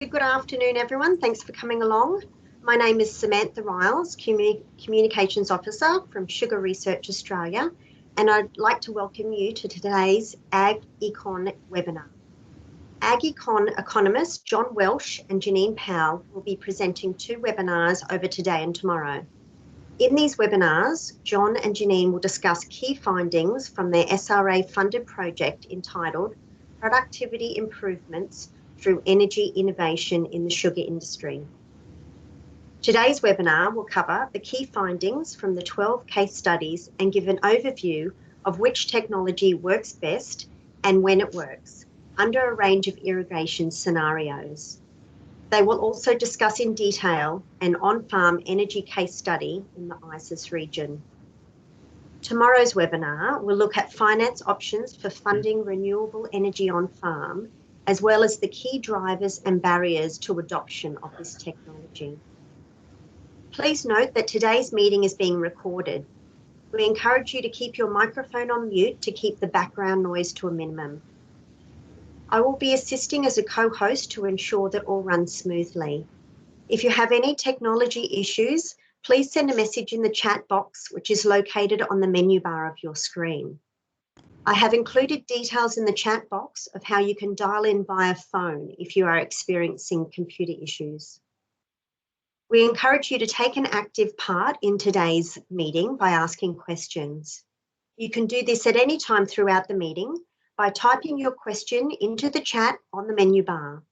Good afternoon, everyone. Thanks for coming along. My name is Samantha Riles, Communications Officer from Sugar Research Australia, and I'd like to welcome you to today's AgEcon Webinar. AgEcon economists John Welsh and Janine Powell will be presenting two webinars over today and tomorrow. In these webinars, John and Janine will discuss key findings from their SRA-funded project entitled Productivity Improvements through Energy Innovation in the Sugar Industry. Today's webinar will cover the key findings from the 12 case studies and give an overview of which technology works best and when it works, under a range of irrigation scenarios. They will also discuss in detail an on-farm energy case study in the ISIS region. Tomorrow's webinar will look at finance options for funding renewable energy on-farm, as well as the key drivers and barriers to adoption of this technology. Please note that today's meeting is being recorded. We encourage you to keep your microphone on mute to keep the background noise to a minimum. I will be assisting as a co-host to ensure that all runs smoothly. If you have any technology issues, please send a message in the chat box, which is located on the menu bar of your screen. I have included details in the chat box of how you can dial in via phone if you are experiencing computer issues. We encourage you to take an active part in today's meeting by asking questions. You can do this at any time throughout the meeting by typing your question into the chat on the menu bar.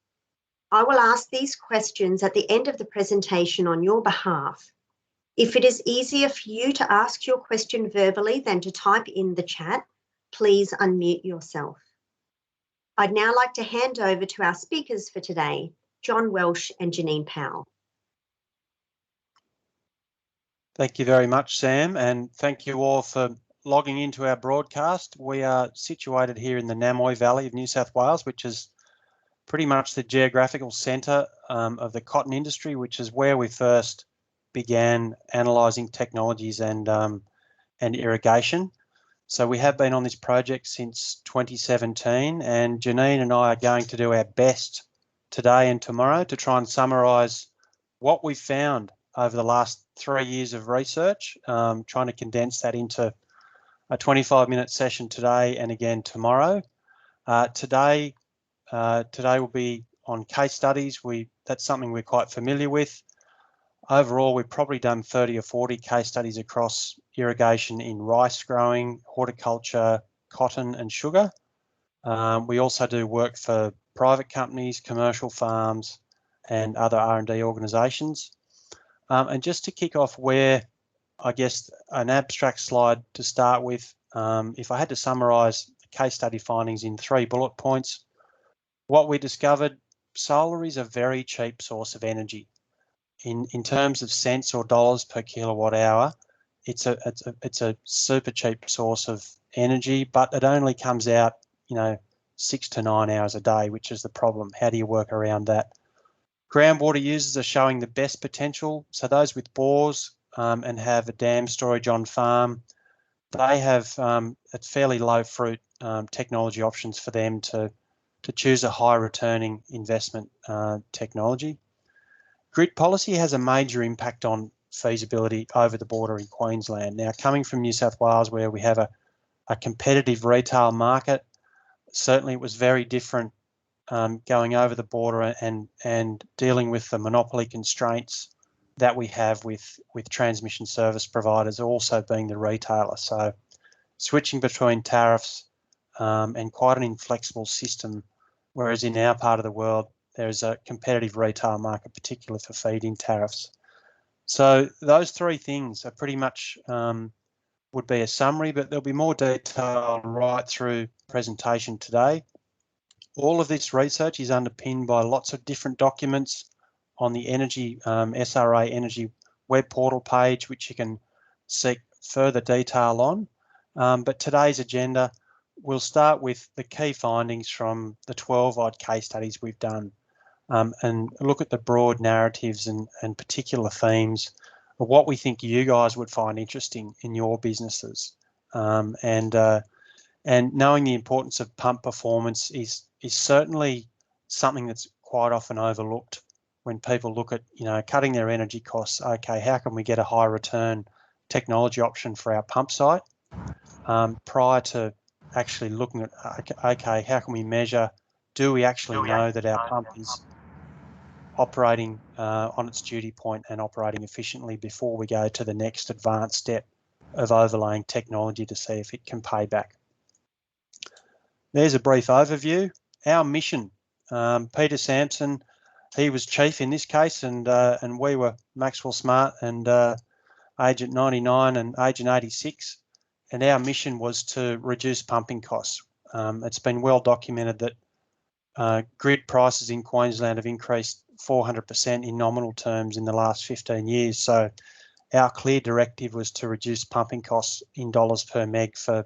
I will ask these questions at the end of the presentation on your behalf. If it is easier for you to ask your question verbally than to type in the chat, please unmute yourself. I'd now like to hand over to our speakers for today, John Welsh and Janine Powell. Thank you very much, Sam, and thank you all for logging into our broadcast. We are situated here in the Namoi Valley of New South Wales, which is pretty much the geographical centre of the cotton industry, which is where we first began analysing technologies and irrigation. So we have been on this project since 2017, and Janine and I are going to do our best today and tomorrow to try and summarise what we've found over the last 3 years of research, trying to condense that into a 25-minute session today and again tomorrow. Today will be on case studies. That's something we're quite familiar with. Overall, we've probably done 30 or 40 case studies across irrigation in rice growing, horticulture, cotton and sugar. We also do work for private companies, commercial farms and other R&D organisations. And just to kick off where, I guess, an abstract slide to start with, if I had to summarise the case study findings in 3 bullet points, what we discovered, solar is a very cheap source of energy. In terms of cents or dollars per kilowatt hour, it's a super cheap source of energy, but it only comes out, 6 to 9 hours a day, which is the problem. How do you work around that? Groundwater users are showing the best potential. So those with bores and have a dam storage on farm, they have a fairly low fruit technology options for them to choose a high returning investment technology. Grid policy has a major impact on feasibility over the border in Queensland. Now, coming from New South Wales, where we have a competitive retail market, certainly it was very different going over the border and dealing with the monopoly constraints that we have with transmission service providers also being the retailer. So switching between tariffs and quite an inflexible system, whereas in our part of the world, there's a competitive retail market, particularly for feed-in tariffs. So those 3 things are pretty much would be a summary, but there'll be more detail right through presentation today. All of this research is underpinned by lots of different documents on the Energy SRA Energy web portal page, which you can seek further detail on. But today's agenda, we'll start with the key findings from the 12-odd case studies we've done. And look at the broad narratives and particular themes of what we think you guys would find interesting in your businesses. And knowing the importance of pump performance is certainly something that's quite often overlooked when people look at, cutting their energy costs. Okay, how can we get a high return technology option for our pump site? Prior to actually looking at, okay, how can we measure, do we actually know that our pump is operating on its duty point and operating efficiently before we go to the next advanced step of overlaying technology to see if it can pay back. There's a brief overview. Our mission, Peter Sampson, he was chief in this case, and we were Maxwell Smart and Agent 99 and Agent 86, and our mission was to reduce pumping costs. It's been well documented that grid prices in Queensland have increased 400% in nominal terms in the last 15 years. So our clear directive was to reduce pumping costs in dollars per meg for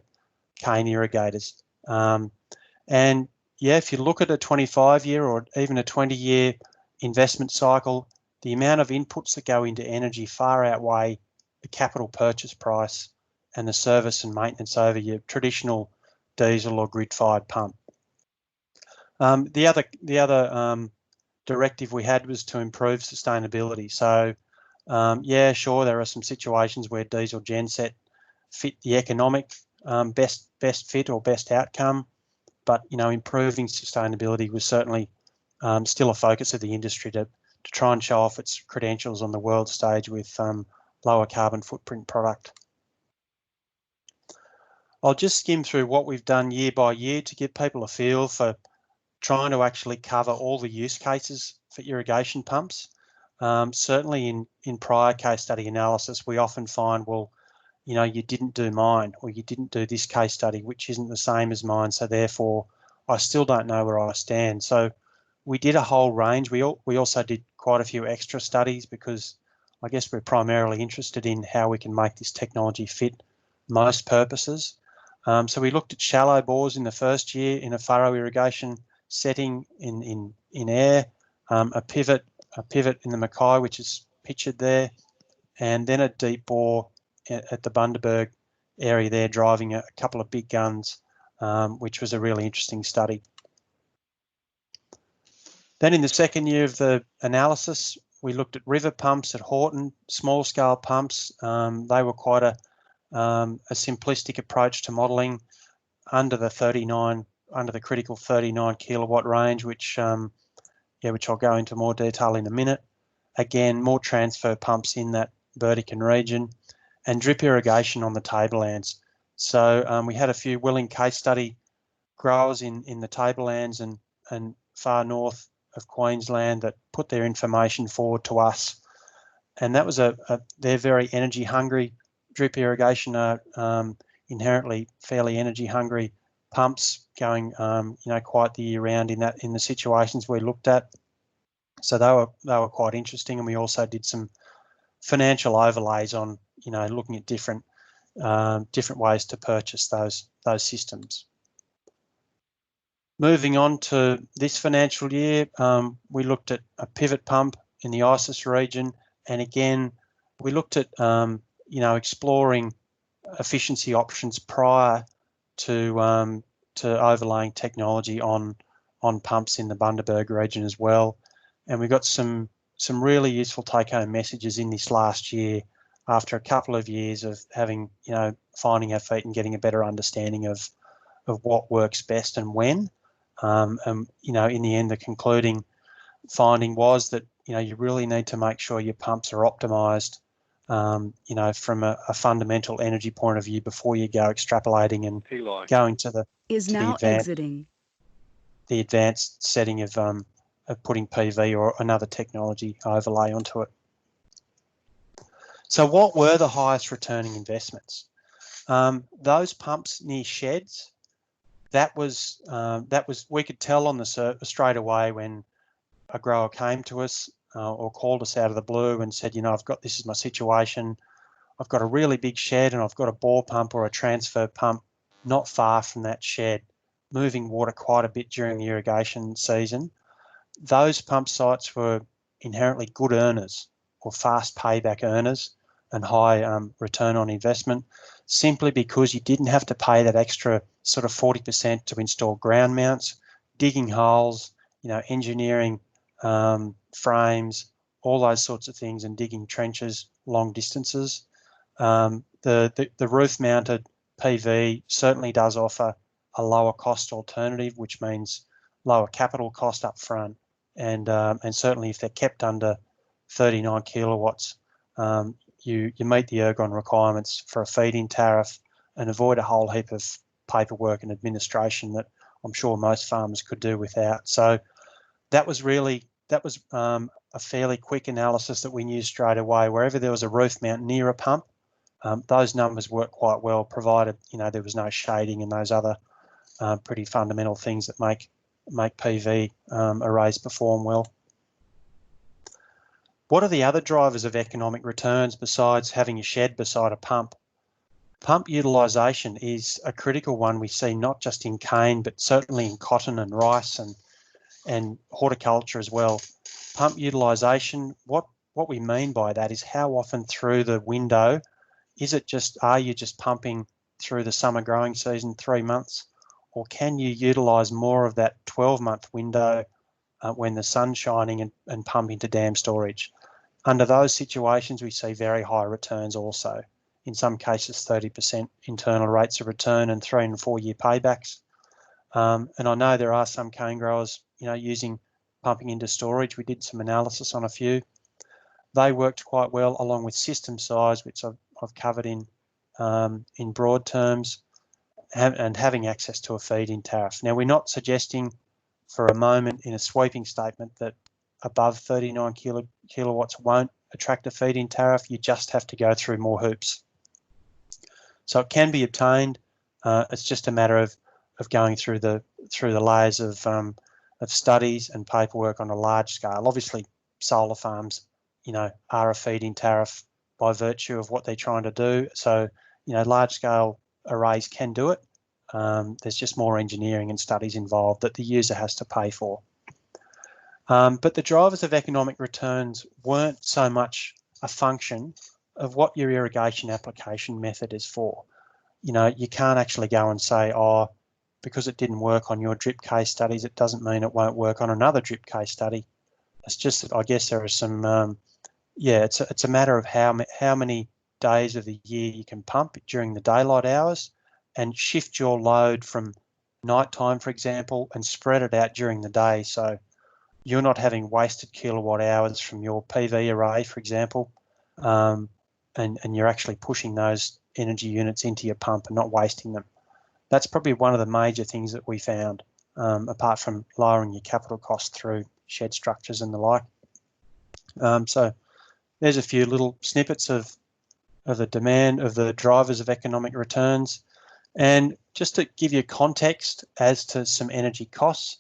cane irrigators. And yeah, if you look at a 25-year or even a 20-year investment cycle, the amount of inputs that go into energy far outweigh the capital purchase price and the service and maintenance over your traditional diesel or grid-fired pump. The other directive we had was to improve sustainability. So yeah, sure, there are some situations where diesel genset fit the economic best fit or best outcome, but improving sustainability was certainly still a focus of the industry to try and show off its credentials on the world stage with lower carbon footprint product. I'll just skim through what we've done year by year to give people a feel for trying to actually cover all the use cases for irrigation pumps. Certainly in prior case study analysis, we often find, well, you didn't do mine, or you didn't do this case study, which isn't the same as mine, so therefore I still don't know where I stand. So we did a whole range. We also did quite a few extra studies because I guess we're primarily interested in how we can make this technology fit most purposes. So we looked at shallow bores in the first year in a furrow irrigation setting in air, a pivot in the Mackay, which is pictured there, and then a deep bore at the Bundaberg area there, driving a couple of big guns, which was a really interesting study. Then in the second year of the analysis, we looked at river pumps at Horton, small scale pumps. They were quite a simplistic approach to modelling under the critical 39 kilowatt range, which I'll go into more detail in a minute. Again, more transfer pumps in that Burdekin region, and drip irrigation on the tablelands. So we had a few willing case study growers in the tablelands and far north of Queensland that put their information forward to us, and that was they're very energy hungry. Drip irrigation are inherently fairly energy hungry pumps going quite the year round in the situations we looked at. So they were quite interesting, and we also did some financial overlays on looking at different ways to purchase those systems. Moving on to this financial year, we looked at a pivot pump in the ISIS region, and again we looked at exploring efficiency options prior to overlaying technology on pumps in the Bundaberg region as well. And we got some really useful take-home messages in this last year after a couple of years of having, finding our feet and getting a better understanding of what works best and when. And in the end, the concluding finding was that, you really need to make sure your pumps are optimised, from a fundamental energy point of view before you go extrapolating and going to the advanced setting of putting PV or another technology overlay onto it. So what were the highest returning investments? Those pumps near sheds, that was we could tell on the surface straight away when a grower came to us or called us out of the blue and said, this is my situation. I've got a really big shed and I've got a bore pump or a transfer pump not far from that shed, moving water quite a bit during the irrigation season. Those pump sites were inherently good earners or fast payback earners and high return on investment, simply because you didn't have to pay that extra sort of 40% to install ground mounts, digging holes, engineering frames, all those sorts of things, and digging trenches long distances. The roof-mounted PV certainly does offer a lower cost alternative, which means lower capital cost up front, and certainly if they're kept under 39 kilowatts, you meet the ergon requirements for a feed-in tariff and avoid a whole heap of paperwork and administration that I'm sure most farmers could do without. So that was a fairly quick analysis that we knew straight away. Wherever there was a roof mount near a pump, those numbers work quite well, provided there was no shading and those other pretty fundamental things that make PV arrays perform well. What are the other drivers of economic returns besides having a shed beside a pump? Pump utilisation is a critical one we see not just in cane, but certainly in cotton and rice and horticulture as well. Pump utilisation, what we mean by that is how often through the window are you just pumping through the summer growing season 3 months, or can you utilise more of that 12-month window when the sun's shining and pump into dam storage? Under those situations, we see very high returns also. In some cases, 30% internal rates of return and 3 and 4 year paybacks. And I know there are some cane growers, using pumping into storage. We did some analysis on a few. They worked quite well, along with system size, which I've covered in broad terms, and having access to a feed-in tariff. Now, we're not suggesting for a moment in a sweeping statement that above 39 kilowatts won't attract a feed-in tariff. You just have to go through more hoops. So it can be obtained. It's just a matter of going through the layers of studies and paperwork on a large scale. Obviously, solar farms, are a feed-in tariff by virtue of what they're trying to do. So, large scale arrays can do it. There's just more engineering and studies involved that the user has to pay for. But the drivers of economic returns weren't so much a function of what your irrigation application method is for. You can't actually go and say, because it didn't work on your drip case studies, it doesn't mean it won't work on another drip case study. It's just that I guess there are some, it's a matter of how many days of the year you can pump during the daylight hours and shift your load from nighttime, for example, and spread it out during the day. So you're not having wasted kilowatt hours from your PV array, for example, and you're actually pushing those energy units into your pump and not wasting them. That's probably one of the major things that we found, apart from lowering your capital costs through shed structures and the like. So there's a few little snippets of the demand of the drivers of economic returns. And just to give you context as to some energy costs,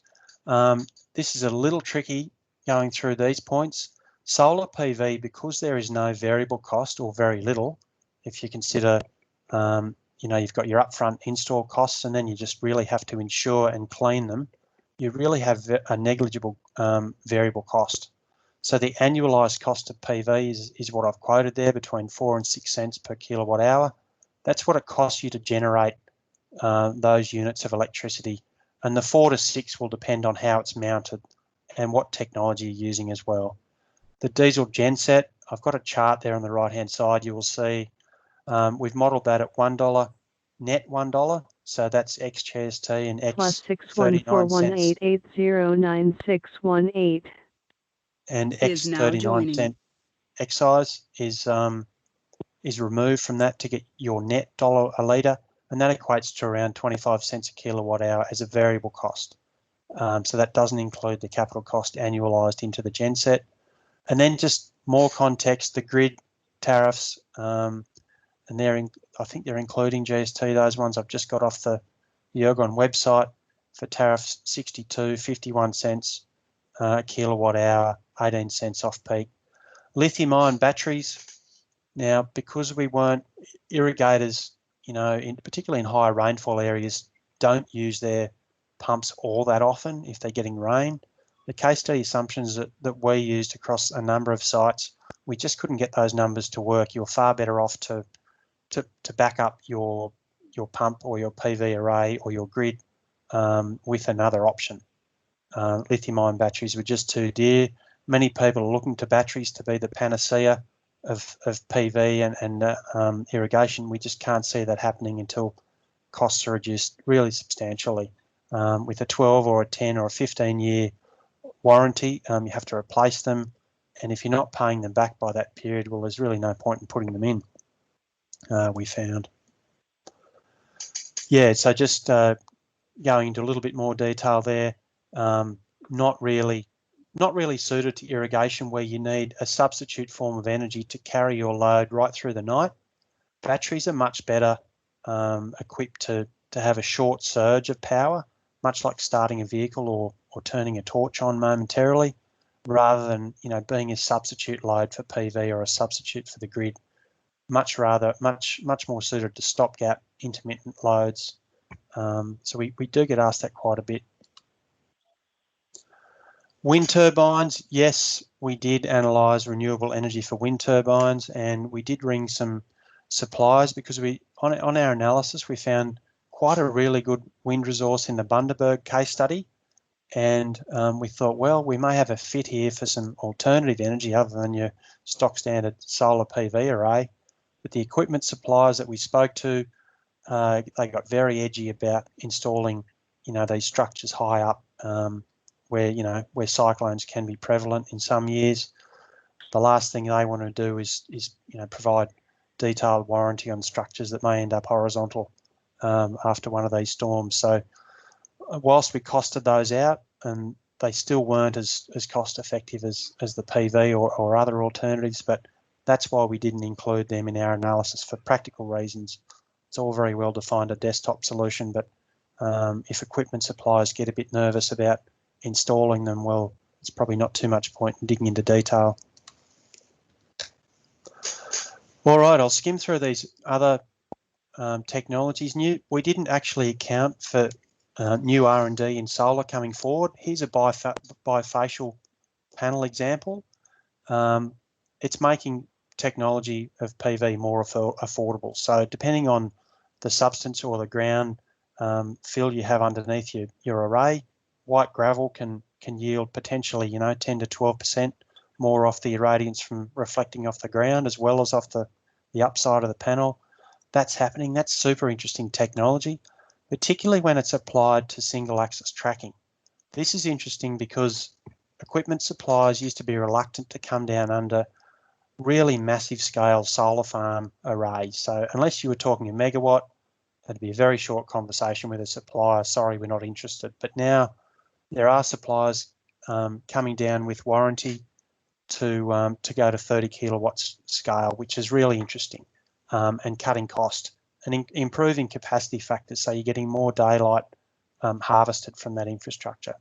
this is a little tricky going through these points. Solar PV, because there is no variable cost or very little, if you consider, you've got your upfront install costs and then you just really have to insure and clean them, you really have a negligible variable cost. So the annualised cost of PV is what I've quoted there, between 4 and 6 cents per kilowatt hour. That's what it costs you to generate those units of electricity. And the 4 to 6 will depend on how it's mounted and what technology you're using as well. The diesel genset, I've got a chart there on the right-hand side. You will see we've modelled that at $1, net $1. So that's ex-GST and ex 39 cents. And ex 39 cent excise is removed from that to get your net $1 a litre, and that equates to around 25 cents a kilowatt hour as a variable cost. So that doesn't include the capital cost annualised into the genset. And then just more context, the grid tariffs, and I think they're including GST, those ones I've just got off the Irrigation website for tariffs, 62, 51 cents a kilowatt hour, 18 cents off peak. Lithium-ion batteries, now because we weren't irrigators, particularly in high rainfall areas, don't use their pumps all that often if they're getting rain. The case study assumptions that we used across a number of sites, we just couldn't get those numbers to work. You're far better off to back up your pump or your PV array or your grid with another option. lithium-ion batteries were just too dear. Many people are looking to batteries to be the panacea of PV and irrigation. We just can't see that happening until costs are reduced really substantially. With a 12 or a 10 or a 15-year warranty, you have to replace them. And if you're not paying them back by that period, well, there's really no point in putting them in, we found. Yeah, so just going into a little bit more detail there, not really suited to irrigation where you need a substitute form of energy to carry your load right through the night. Batteries are much better equipped to have a short surge of power, much like starting a vehicle or turning a torch on momentarily, rather than being a substitute load for PV or a substitute for the grid. Much more suited to stopgap intermittent loads. So we do get asked that quite a bit. Wind turbines, yes, we did analyse renewable energy for wind turbines, and we did ring some suppliers because on our analysis we found quite a really good wind resource in the Bundaberg case study, and we thought, well, we may have a fit here for some alternative energy other than your stock standard solar PV array. But the equipment suppliers that we spoke to, they got very edgy about installing, these structures high up where cyclones can be prevalent in some years. The last thing they want to do is provide detailed warranty on structures that may end up horizontal after one of these storms. So whilst we costed those out, and they still weren't as cost effective as the PV or other alternatives, but that's why we didn't include them in our analysis for practical reasons. It's all very well to find a desktop solution, but if equipment suppliers get a bit nervous about installing them, well, it's probably not too much point in digging into detail. All right, I'll skim through these other technologies. We didn't actually account for new R&D in solar coming forward. Here's a bifacial panel example. It's making technology of PV more affordable. So depending on the substance or the ground fill you have underneath your array, white gravel can yield potentially 10 to 12% more off the irradiance from reflecting off the ground as well as off the upside of the panel. That's happening. That's super interesting technology, particularly when it's applied to single axis tracking. This is interesting because equipment suppliers used to be reluctant to come down under really massive scale solar farm arrays. So unless you were talking a megawatt, that'd be a very short conversation with a supplier. Sorry, we're not interested. But now there are suppliers coming down with warranty to go to 30 kilowatts scale, which is really interesting, and cutting cost and improving capacity factors, so you're getting more daylight harvested from that infrastructure.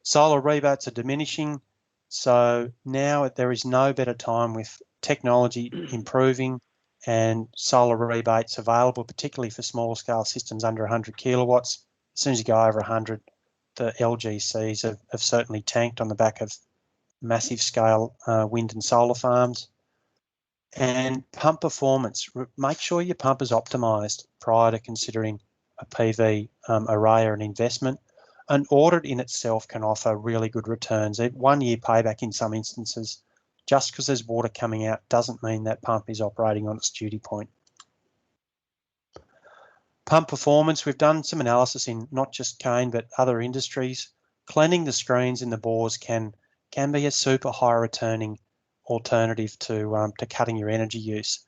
Solar rebates are diminishing, so now there is no better time with technology improving and solar rebates available, particularly for small scale systems under 100 kilowatts. As soon as you go over 100, the LGCs have certainly tanked on the back of massive scale wind and solar farms. And pump performance, make sure your pump is optimised prior to considering a PV array or an investment. An audit in itself can offer really good returns. 1 year payback in some instances. Just because there's water coming out doesn't mean that pump is operating on its duty point. Pump performance, we've done some analysis in not just cane but other industries. Cleaning the screens in the bores can be a super high returning alternative to cutting your energy use.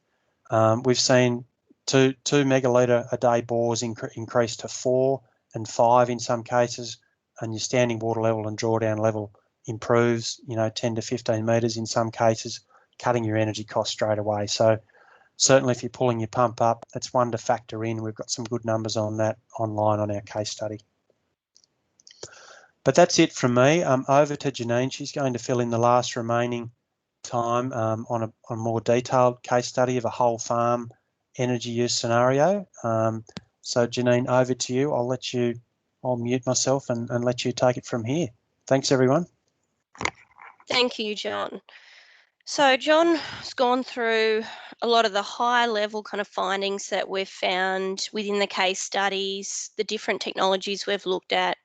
We've seen 2 megalitre a day bores increase to 4 and 5 in some cases, and your standing water level and drawdown level improves, 10 to 15 metres in some cases, cutting your energy costs straight away. So certainly if you're pulling your pump up, that's one to factor in. We've got some good numbers on that online on our case study. But that's it from me. Over to Janine. She's going to fill in the last remaining time on a more detailed case study of a whole farm energy use scenario. So Janine, over to you. I'll mute myself and let you take it from here. Thanks, everyone. Thank you, John. So John has gone through a lot of the high level kind of findings that we've found within the case studies, the different technologies we've looked at.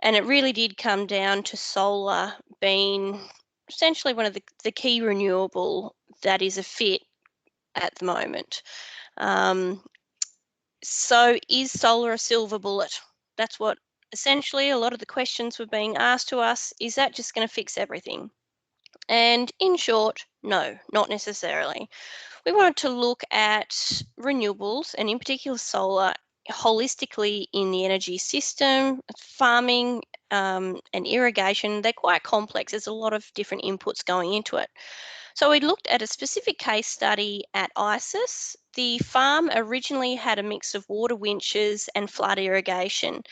And it really did come down to solar being essentially one of the key renewable that is a fit at the moment. So is solar a silver bullet? That's what essentially a lot of the questions were being asked to us. Is that just going to fix everything? And in short, no, not necessarily. We wanted to look at renewables, and in particular solar, holistically in the energy system, farming, and irrigation. They're quite complex. There's a lot of different inputs going into it. So we looked at a specific case study at ISIS. The farm originally had a mix of water winches and flood irrigation.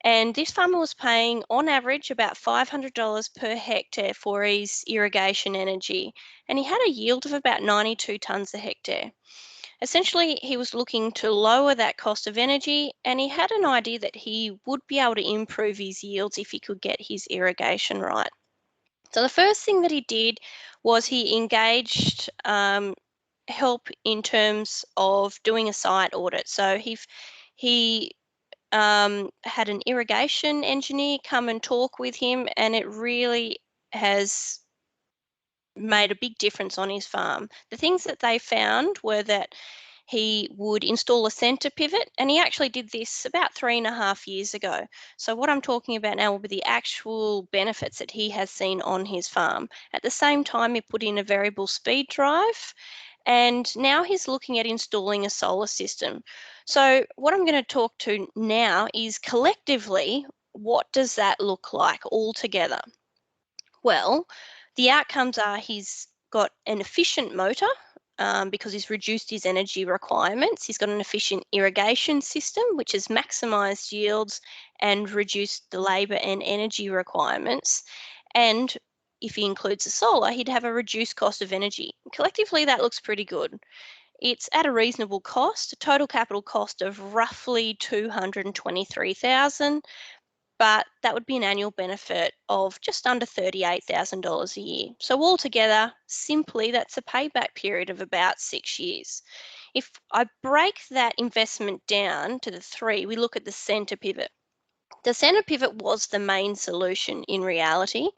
And this farmer was paying, on average, about $500 per hectare for his irrigation energy. And he had a yield of about 92 tonnes a hectare. Essentially, he was looking to lower that cost of energy, and he had an idea that he would be able to improve his yields if he could get his irrigation right. So the first thing that he did was he engaged help in terms of doing a site audit. So he had an irrigation engineer come and talk with him, and it really has made a big difference on his farm. The things that they found were that he would install a centre pivot, and he actually did this about 3.5 years ago. So what I'm talking about now will be the actual benefits that he has seen on his farm. At the same time, he put in a variable speed drive, and now he's looking at installing a solar system. So what I'm going to talk to now is collectively, what does that look like altogether? Well, the outcomes are he's got an efficient motor because he's reduced his energy requirements. He's got an efficient irrigation system, which has maximised yields and reduced the labour and energy requirements. And if he includes the solar, he'd have a reduced cost of energy. Collectively, that looks pretty good. It's at a reasonable cost, a total capital cost of roughly $223,000, but that would be an annual benefit of just under $38,000 a year. So altogether, simply, that's a payback period of about 6 years. If I break that investment down to the three, we look at the centre pivot. The centre pivot was the main solution in reality.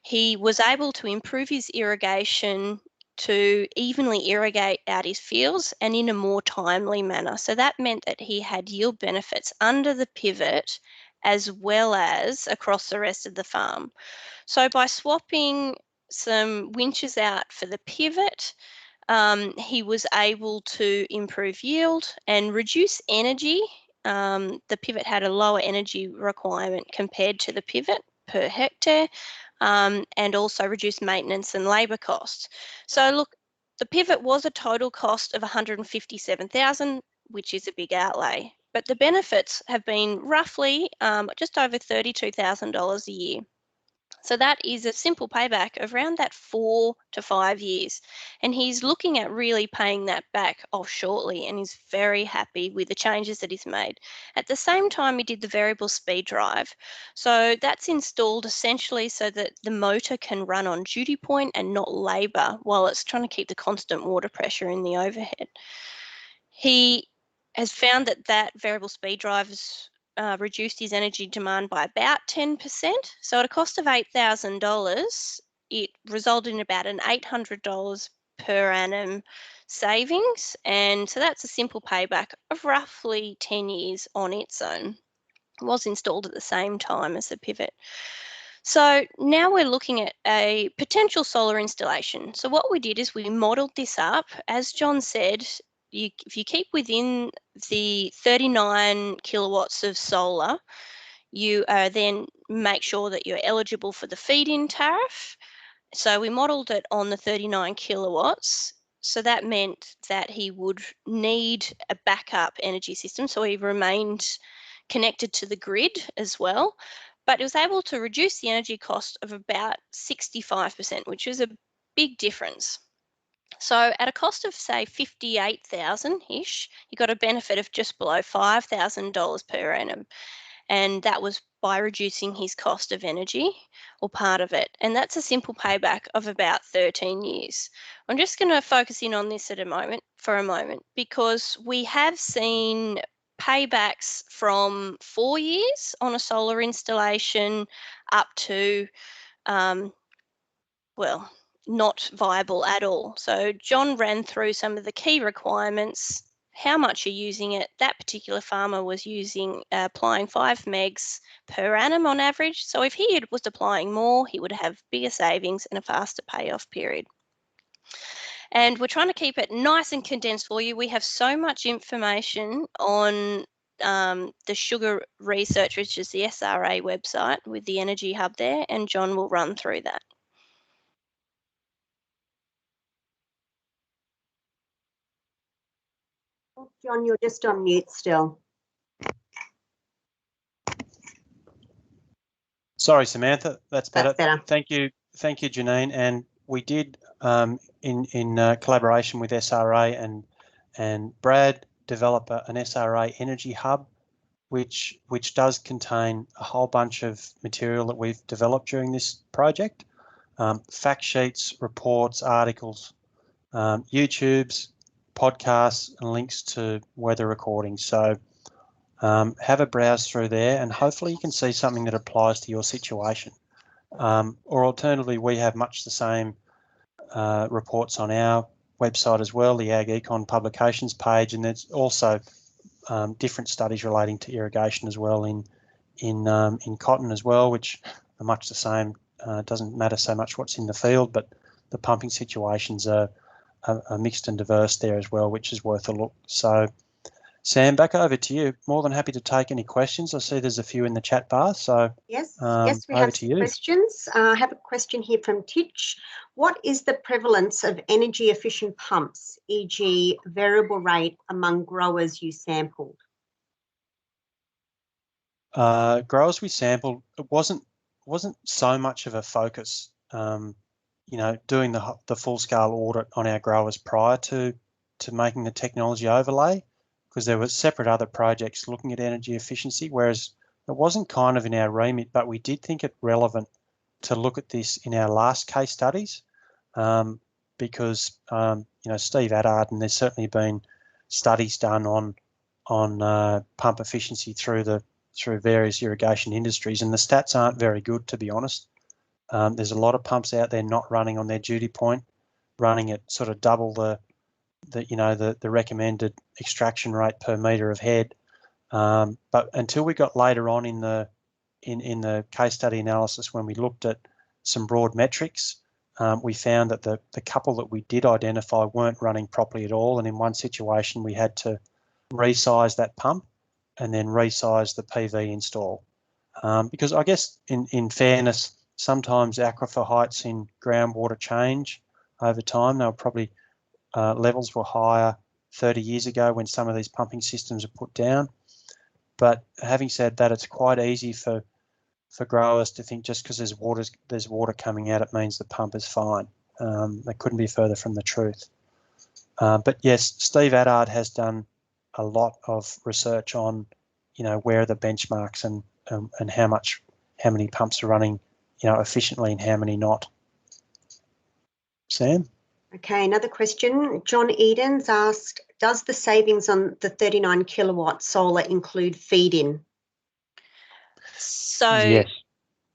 He was able to improve his irrigation to evenly irrigate out his fields and in a more timely manner. So that meant that he had yield benefits under the pivot as well as across the rest of the farm. So by swapping some winches out for the pivot, he was able to improve yield and reduce energy. The pivot had a lower energy requirement compared to the pivot per hectare, and also reduce maintenance and labour costs. So look, the pivot was a total cost of $157,000, which is a big outlay. But the benefits have been roughly just over $32,000 a year. So that is a simple payback of around that 4 to 5 years. And he's looking at really paying that back off shortly, and he's very happy with the changes that he's made. At the same time, he did the variable speed drive. So that's installed essentially so that the motor can run on duty point and not labour while it's trying to keep the constant water pressure in the overhead. He has found that that variable speed drive has reduced his energy demand by about 10%. So at a cost of $8,000, it resulted in about an $800 per annum savings. And so that's a simple payback of roughly 10 years on its own. It was installed at the same time as the pivot. So now we're looking at a potential solar installation. So what we did is we modelled this up. As John said, if you keep within the 39 kilowatts of solar, you then make sure that you're eligible for the feed-in tariff. So we modelled it on the 39 kilowatts. So that meant that he would need a backup energy system. So he remained connected to the grid as well. But it was able to reduce the energy cost of about 65%, which is a big difference. So at a cost of, say, $58,000-ish, you got a benefit of just below $5,000 per annum. And that was by reducing his cost of energy, or part of it. And that's a simple payback of about 13 years. I'm just going to focus in on this for a moment, because we have seen paybacks from 4 years on a solar installation up to, well, not viable at all. So John ran through some of the key requirements, how much you're using it. That particular farmer was applying 5 megs per annum on average. So if he was applying more, he would have bigger savings and a faster payoff period. And we're trying to keep it nice and condensed for you. We have so much information on the Sugar Research, which is the SRA website with the Energy Hub there, and John will run through that. John, you're just on mute still. Sorry, Samantha, that's better. That's better. Thank you, Janine. And we did, in collaboration with SRA and Brad, develop an SRA Energy Hub, which does contain a whole bunch of material that we've developed during this project, fact sheets, reports, articles, YouTubes, podcasts, and links to weather recordings. So have a browse through there, and hopefully you can see something that applies to your situation. Or alternatively, we have much the same reports on our website as well, the AgEcon publications page, and there's also different studies relating to irrigation as well in cotton as well, which are much the same. It doesn't matter so much what's in the field, but the pumping situations are mixed and diverse there as well, which is worth a look. So, Sam, back over to you. More than happy to take any questions. I see there's a few in the chat bar. So yes, we over have to some you. questions. I have a question here from Titch. What is the prevalence of energy efficient pumps, e.g. variable rate, among growers you sampled? Growers we sampled, it wasn't so much of a focus. Doing the full scale audit on our growers prior to making the technology overlay, because there were separate other projects looking at energy efficiency, whereas it wasn't kind of in our remit, but we did think it relevant to look at this in our last case studies, because Steve Addard, and there's certainly been studies done on pump efficiency through various irrigation industries, and the stats aren't very good, to be honest. There's a lot of pumps out there not running on their duty point, running at sort of double the recommended extraction rate per metre of head. But until we got later on in the case study analysis, when we looked at some broad metrics, we found that the couple that we did identify weren't running properly at all. And in one situation, we had to resize that pump and then resize the PV install. Because I guess in fairness, sometimes aquifer heights in groundwater change over time. They were probably levels were higher 30 years ago when some of these pumping systems are put down. But having said that, it's quite easy for growers to think just because there's water coming out, it means the pump is fine. That couldn't be further from the truth. But yes, Steve Addard has done a lot of research on, where are the benchmarks and how many pumps are running, efficiently and how many not. Sam? Okay, another question. John Edens asked, does the savings on the 39 kilowatt solar include Feedin? So yes.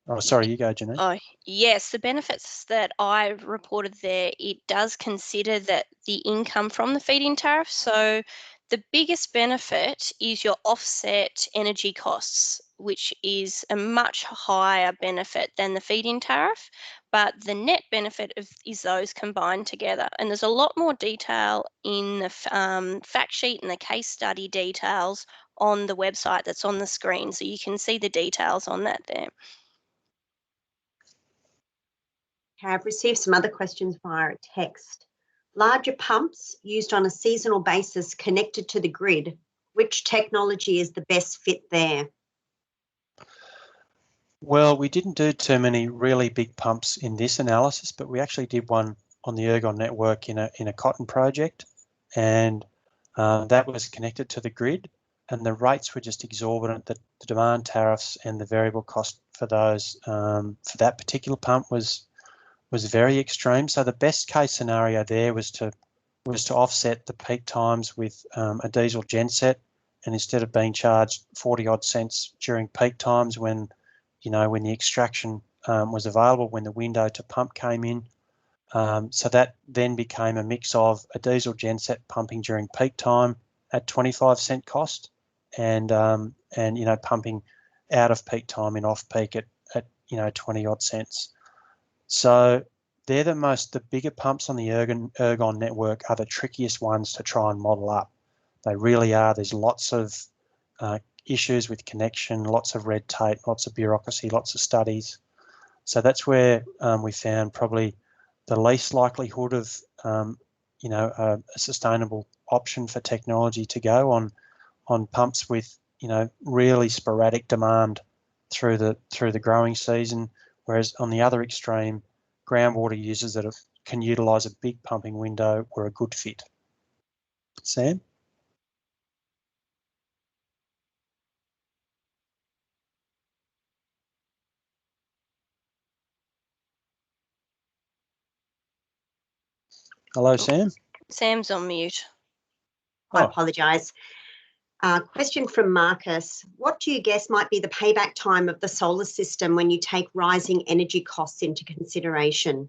Oh, sorry, you go, Janine. Oh, yes, the benefits that I reported there, it does consider that the income from the feed-in tariff. So the biggest benefit is your offset energy costs, which is a much higher benefit than the feed-in tariff, but the net benefit is those combined together. And there's a lot more detail in the fact sheet and the case study details on the website that's on the screen, so you can see the details on that there. Okay, I've received some other questions via text. Larger pumps used on a seasonal basis connected to the grid, which technology is the best fit there? Well, we didn't do too many really big pumps in this analysis, but we actually did one on the Ergon network in a cotton project, and that was connected to the grid, and the rates were just exorbitant. The demand tariffs and the variable cost for those for that particular pump was very extreme. So the best case scenario there was to offset the peak times with a diesel genset and instead of being charged 40 odd cents during peak times when, when the extraction was available, when the window to pump came in. So that then became a mix of a diesel genset pumping during peak time at 25 cent cost, and pumping out of peak time in off peak at 20 odd cents. So they're the bigger pumps on the Ergon network are the trickiest ones to try and model up. They really are. There's lots of issues with connection, lots of red tape, lots of bureaucracy, lots of studies. So that's where we found probably the least likelihood of a sustainable option for technology to go on pumps with really sporadic demand through the growing season, whereas on the other extreme, groundwater users that can utilise a big pumping window were a good fit. Sam? Hello, Sam? Sam's on mute. I apologise. Question from Marcus. What do you guess might be the payback time of the solar system when you take rising energy costs into consideration?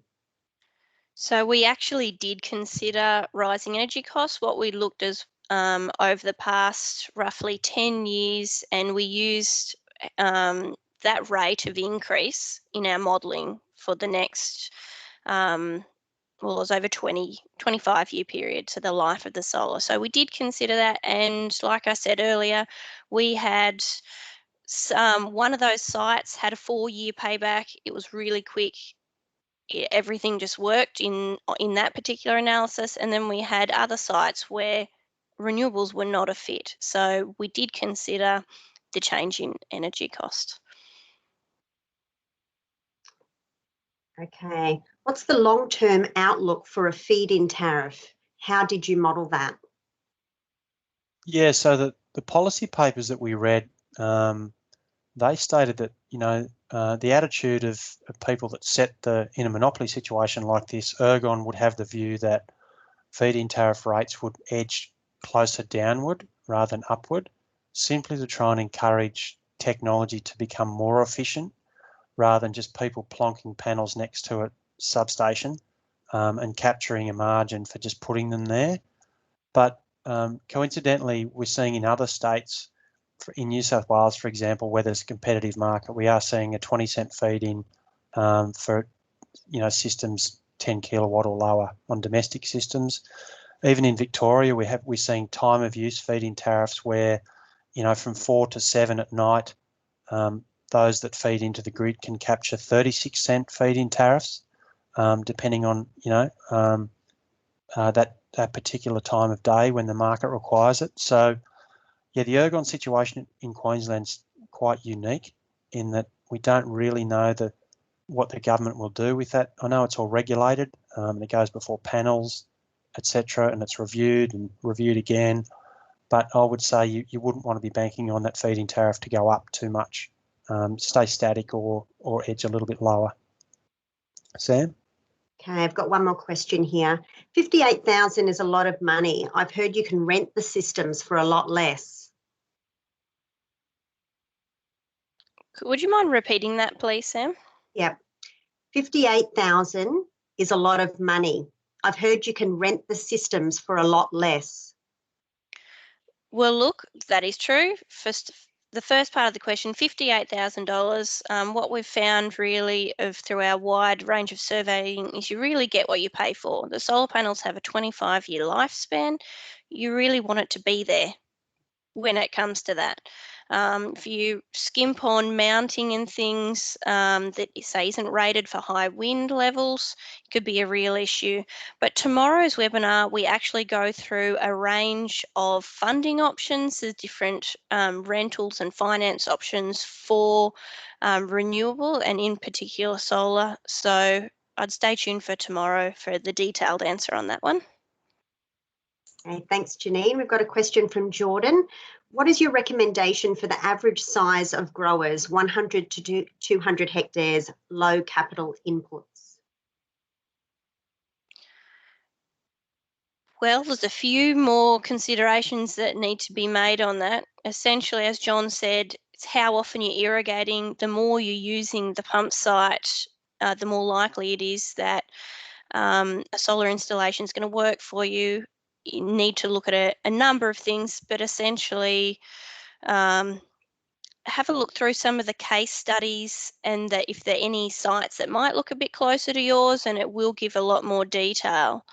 So we actually did consider rising energy costs. What we looked as over the past roughly 10 years, and we used that rate of increase in our modelling for the next, it was over 25-year period, so the life of the solar. So we did consider that, and like I said earlier, we had one of those sites had a 4-year payback. It was really quick. Everything just worked in that particular analysis, and then we had other sites where renewables were not a fit. So we did consider the change in energy cost. Okay. What's the long-term outlook for a feed-in tariff? How did you model that? Yeah, so the policy papers that we read, they stated that, the attitude of people that set in a monopoly situation like this, Ergon would have the view that feed-in tariff rates would edge closer downward rather than upward, simply to try and encourage technology to become more efficient rather than just people plonking panels next to a substation and capturing a margin for just putting them there. But coincidentally, we're seeing in other states, in New South Wales, for example, where there's a competitive market, we are seeing a 20 cent feed-in for systems 10 kilowatt or lower on domestic systems. Even in Victoria, we're seeing time of use feed-in tariffs where, from 4 to 7 at night, those that feed into the grid can capture 36 cent feed-in tariffs, depending on that particular time of day when the market requires it. So, yeah, the Ergon situation in Queensland's quite unique in that we don't really know what the government will do with that. I know it's all regulated, and it goes before panels, etc., and it's reviewed and reviewed again. But I would say you wouldn't want to be banking on that feed-in tariff to go up too much. Stay static or edge a little bit lower. Sam? Okay, I've got one more question here. 58,000 is a lot of money. I've heard you can rent the systems for a lot less. Would you mind repeating that, please, Sam? Yep. 58,000 is a lot of money. I've heard you can rent the systems for a lot less. Well, look, that is true. The first part of the question, $58,000, what we've found really through our wide range of surveying is you really get what you pay for. The solar panels have a 25-year lifespan. You really want it to be there when it comes to that. If you skimp on mounting and things that say isn't rated for high wind levels, it could be a real issue. But tomorrow's webinar, we actually go through a range of funding options, the different rentals and finance options for renewable and in particular solar. So I'd stay tuned for tomorrow for the detailed answer on that one. Okay, thanks, Janine. We've got a question from Jordan. What is your recommendation for the average size of growers, 100 to 200 hectares, low capital inputs? Well, there's a few more considerations that need to be made on that. Essentially, as John said, it's how often you're irrigating. The more you're using the pump site, the more likely it is that a solar installation is going to work for you. You need to look at a number of things, but essentially have a look through some of the case studies, and that if there are any sites that might look a bit closer to yours, and it will give a lot more detail.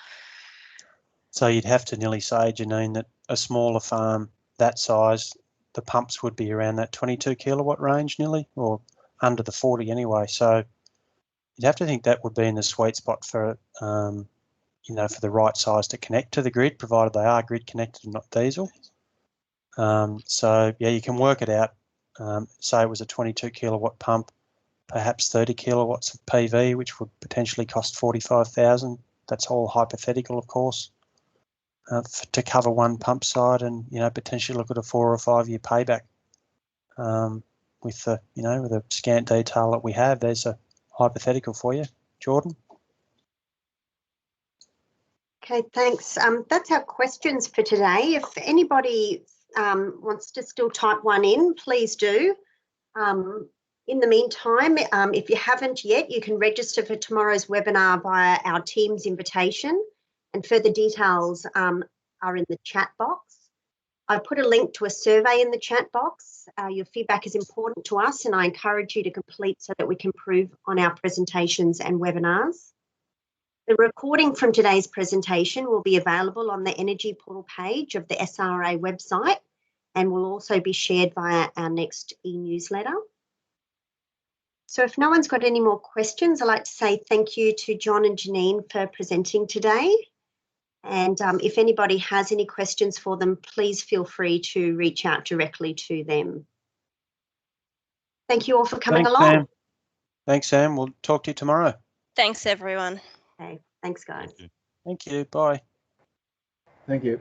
So you'd have to nearly say, Janine, that a smaller farm that size, the pumps would be around that 22 kilowatt range nearly, or under the 40 anyway. So you'd have to think that would be in the sweet spot for, you know, for the right size to connect to the grid, provided they are grid connected and not diesel. So yeah, you can work it out. Say it was a 22 kilowatt pump, perhaps 30 kilowatts of PV, which would potentially cost 45,000. That's all hypothetical, of course. To cover one pump site, and potentially look at a 4 or 5 year payback. With the with the scant detail that we have, there's a hypothetical for you, Jordan. Okay, thanks. That's our questions for today. If anybody wants to still type one in, please do. In the meantime, if you haven't yet, you can register for tomorrow's webinar via our Teams invitation, and further details are in the chat box. I've put a link to a survey in the chat box. Your feedback is important to us, and I encourage you to complete so that we can improve on our presentations and webinars. The recording from today's presentation will be available on the Energy Portal page of the SRA website, and will also be shared via our next e-newsletter. So if no one's got any more questions, I'd like to say thank you to John and Janine for presenting today. And if anybody has any questions for them, please feel free to reach out directly to them. Thank you all for coming along. Sam. Thanks, Sam. We'll talk to you tomorrow. Thanks, everyone. Okay, thanks, guys. Thank you. Bye. Thank you.